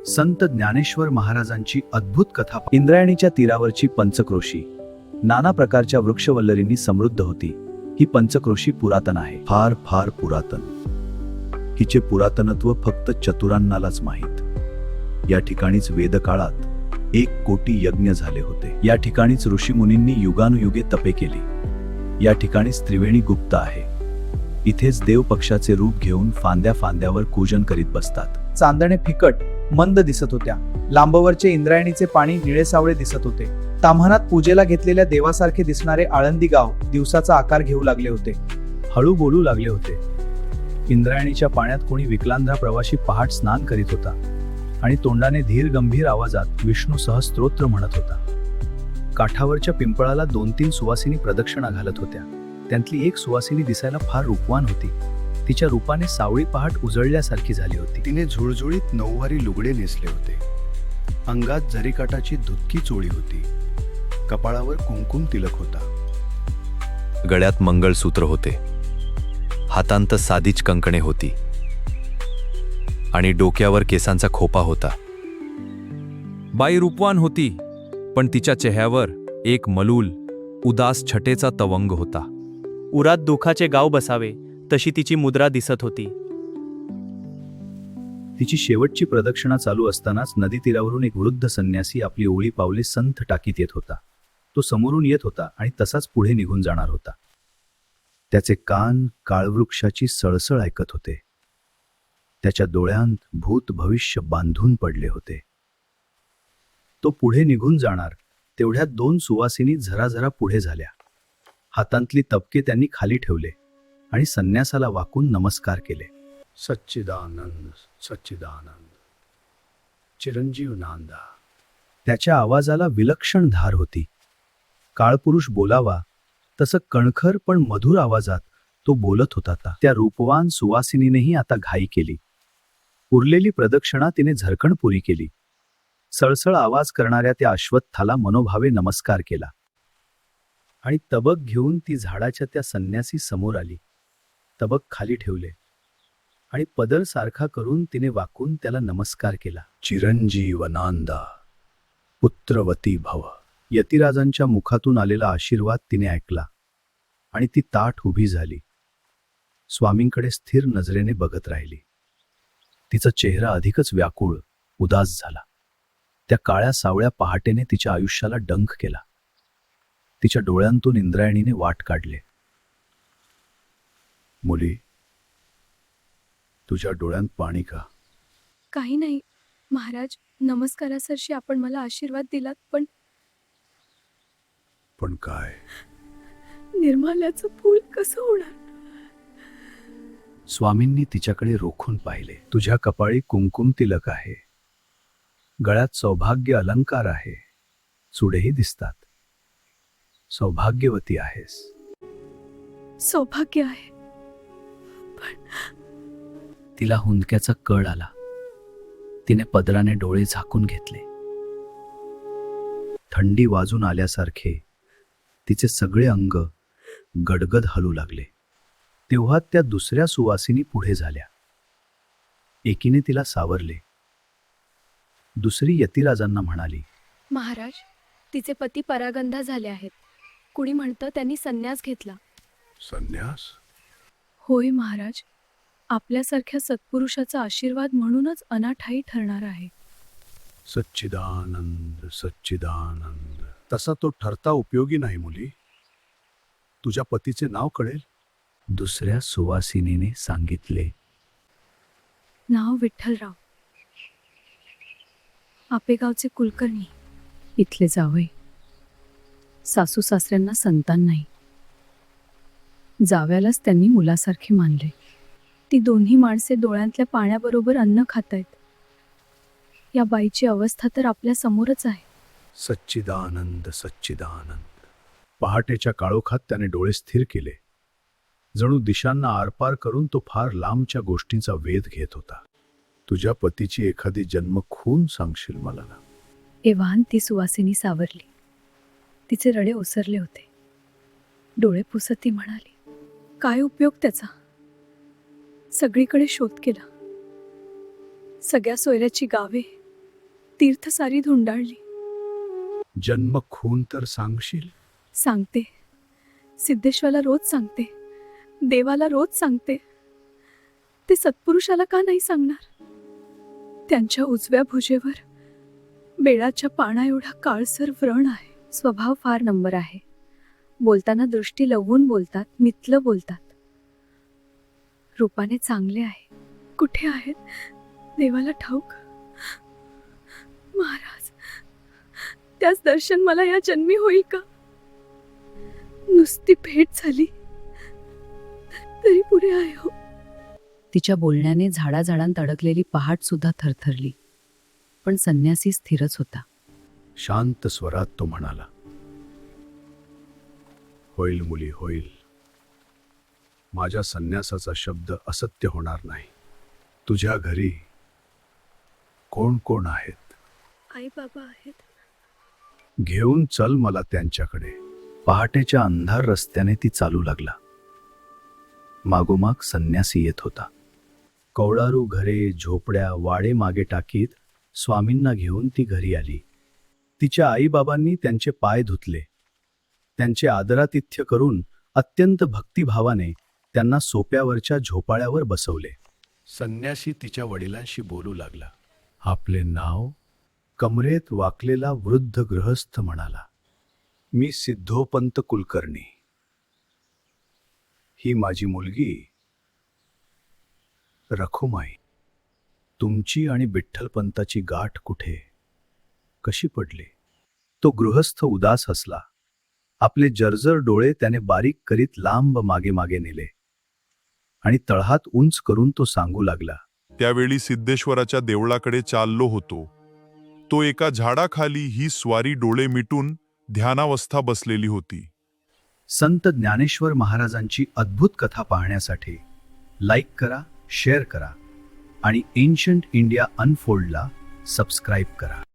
संत ज्ञानेश्वर महाराजांची अद्भुत कथा. इंद्रायणीच्या तीरावरची पंचक्रोशी नाना प्रकारच्या वृक्षवल्लरींनी समृद्ध होती. ही पंचक्रोशी पुरातन आहे, फार फार पुरातन. हिचे पुरातनत्व फक्त चतुरांनालाच माहीत. या ठिकाणीच वेदकाळात 1 कोटी यज्ञ झाले होते. या ठिकाणीच ऋषीमुनींनी युगानुयुगे तपे केली. या ठिकाणीच त्रिवेणी गुप्त आहे. इथेच देव पक्षाचे रूप घेऊन फांद्या फांद्यावर पूजन करीत बसतात. चांदणे फिकट मंद दिसत होत्या. लांबवरचे इंद्रायणीचे पाणी निळेसावळे दिसत होते. ताम्हनात पूजेला घेतलेल्या देवासारखे दिसणारे आळंदी गाव दिवसाचा आकार घेऊ लागले होते. हळू बोलू लागले होते. इंद्रायणीच्या पाण्यात कोणी विकलांद्रा प्रवासी पहाट स्नान करीत होता आणि तोंडाने धीर गंभीर आवाजात विष्णू सहस्त्रोत्र म्हणत होता. काठावरच्या पिंपळाला 2-3 सुवासिनी प्रदक्षिणा घालत होत्या. त्यांतली एक सुवासिनी दिसायला फार रूपवान होती. तिच्या रूपाने सावळी पहाट उजळल्यासारखी झाली होती. तिने झुळझुळीत नऊवारी लुगडे नेसले होते. अंगात जरीकाठाची धुतकी चोळी होती. कपाळावर कुंकुम तिलक होता. गळ्यात मंगळसूत्र होते. हातांत साधीच कंकणे होती आणि डोक्यावर केसांचा खोपा होता. बाई रूपवान होती, पण तिच्या चेहऱ्यावर एक मलूल उदास छटेचा तवंग होता. उरात दुखाचे गाव बसावे तशी तिची मुद्रा दिसत होती. तिची शेवटची प्रदक्षिणा चालू असतानाच नदी तीरावरून एक वृद्ध संन्यासी आपली ओळी पावले संथ टाकीत येत होता. तो समोरून येत होता आणि तसाच पुढे निघून जाणार होता. त्याचे कान काळवृक्षाची सळसळ ऐकत होते. त्याच्या डोळ्यांत भूत भविष्य बांधून पडले होते. तो पुढे निघून जाणार तेवढ्यात 2 सुवासिनी झराझरा पुढे झाल्या. हातांतली तबके त्यांनी खाली ठेवले आणि संन्यासाला वाकून नमस्कार केले. सच्चिदानंद सच्चिदानंद चिरंजीव नांदा. त्याच्या आवाजाला विलक्षण धार होती. काळपुरुष बोलावा तसं कणखर पण मधुर आवाजात तो बोलत होता. त्या रूपवान सुवासिनीनेही आता घाई केली. उरलेली प्रदक्षिणा तिने झरकण पुरी केली. सळसळ आवाज करणाऱ्या त्या अश्वत्थाला मनोभावे नमस्कार केला आणि तबक घेऊन ती झाडाच्या त्या संन्यासी समोर आली. तबक खाली ठेवले आणि पदर सारखा करून तिने वाकून त्याला नमस्कार केला. चिरंजीव नांदा पुत्रवती भव. यतिराजांच्या मुखातून आलेला आशीर्वाद तिने ऐकला आणि ती ताठ उभी झाली. स्वामींकडे स्थिर नजरेने बघत राहिली. तिचा चेहरा अधिकच व्याकुळ उदास झाला. त्या काळ्या सावळ्या पहाटेने तिच्या आयुष्याला डंख केला. तिच्या डोळ्यांतून इंद्रायणीने वाट काढले. मुली, तुझ्या डोळ्यांत पाणी का? काही नाही महाराज. नमस्कारासरशी आपण मला आशीर्वाद दिलात, पण काय? निर्माल्याचं फूल कसं होणार? स्वामींनी तिच्याकडे रोखून पाहिले. तुझ्या कपाळी कुंकुम तिलक आहे. गळ्यात सौभाग्य अलंकार आहे. चुडेही दिसतात. सौभाग्यवती आहेस. सौभाग्य आहे. तिला हुंदक्याचा कळ आला. तिने पदराने डोळे झाकून घेतले. थंडी वाजून आल्यासारखे तिचे सगळे अंग गडगद हलू लागले. तेव्हा त्या दुसऱ्या सुवासिनी पुढे झाल्या. एकीने तिला सावरले. दुसरी यतिराजांना म्हणाली, महाराज, तिचे पती परागंधा झाले आहेत. कुणी म्हणतं त्यांनी संन्यास घेतला. संन्यास? होय महाराज. आपल्यासारख्या सत्पुरुषाचा आशीर्वाद म्हणूनच अनाठायी ठरणार आहे. सच्चिदानंद सच्चिदानंद. तसा तो ठरता उपयोगी नाही मुली. तुझ्या पतीचे नाव कळेल? दुसऱ्या सुवासिनीने सांगितले. नाव विठ्ठलराव. आपेगावचे कुलकर्णी. इथले जावई. सासू सासऱ्यांना संतान नाही. जाव्यालाच त्यांनी मुलासारखे मानले. ती दोन्ही माणसे डोळ्यांतल्या पाण्याबरोबर अन्न खातायत. या बाईची अवस्था तर आपल्या समोरच आहे. सच्चिदानंद सच्चिदानंद. पहाटेच्या काळोखात त्याने डोळे स्थिर केले. जणू दिशांना आरपार करून तो फार लांबच्या गोष्टींचा वेध घेत होता. तुझ्या पतीची एखादी जन्मखून सांगशील मला ना? एव्हान ती सुवासिनी सावरली. तिचे रडे ओसरले होते. डोळे पुसत ती म्हणाली, काय उपयोग त्याचा? सगळीकडे शोध केला. सगळ्या सोयऱ्याची गावे तीर्थ सारी धुंडाळली. जन्म खून तर सांगशील? सांगते, सिद्धेश्वराला रोज सांगते, देवाला रोज सांगते. ते सत्पुरुषाला का नाही सांगणार? त्यांच्या उजव्या भुजेवर बेळाच्या पाना एवढा काळसर व्रण आहे. स्वभाव फार नंबर आहे. बोलताना दृष्टी लवून बोलतात, मितलं बोलतात. रूपाने चांगले आहे. कुठे आहेत देवाला ठाऊक. महाराज, त्याच दर्शन मला या जन्मी होईल का? नुसती भेट झाली तरी पुरे आहे हो. तिच्या बोलण्याने झाडाझाडांत अडकलेली पहाट सुद्धा थरथरली. पण संन्यासी स्थिरच होता. शांत स्वरात तो म्हणाला, होईल मुली, होईल. माझ्या संन्यासाचा शब्द असत्य होणार नाही. तुझ्या घरी कोण कोण आहेत? आई बाबा आहेत. घेऊन चल मला त्यांच्याकडे. पहाटेच्या अंधार रस्त्याने ती चालू लागला. मागोमाग संन्यासी येत होता. कौळारू घरे, झोपड्या, वाडे मागे टाकीत स्वामींना घेऊन ती घरी आली. तिच्या आईबाबांनी त्यांचे पाय धुतले. त्यांचे आदरातिथ्य करून अत्यंत भक्तिभावाने त्यांना सोप्यावरच्या झोपाळ्यावर बसवले. संन्यासी तिच्या वडिलांशी बोलू लागला. आपले नाव? कमरेत वाकलेला वृद्ध गृहस्थ म्हणाला, मी सिद्धोपंत कुलकर्णी. ही माझी मुलगी रखुमाई. तुमची आणि विठ्ठलपंताची गाठ कुठे, कशी पडली? तो गृहस्थ उदास हसला. आपले जर्जर डोळे त्याने बारीक करीत लांब मागे मागे नेले आणि तळहात उंच करून तो सांगू लागला, त्यावेळी सिद्धेश्वराच्या देवळाकडे चाललो होतो. तो एका झाडाखाली ही स्वारी डोळे मिटून ध्यानावस्था बसलेली होती. संत ज्ञानेश्वर महाराजांची अद्भुत कथा पाहण्यासाठी लाईक करा, शेअर करा आणि एन्शंट इंडिया अनफोल्डला सबस्क्राईब करा.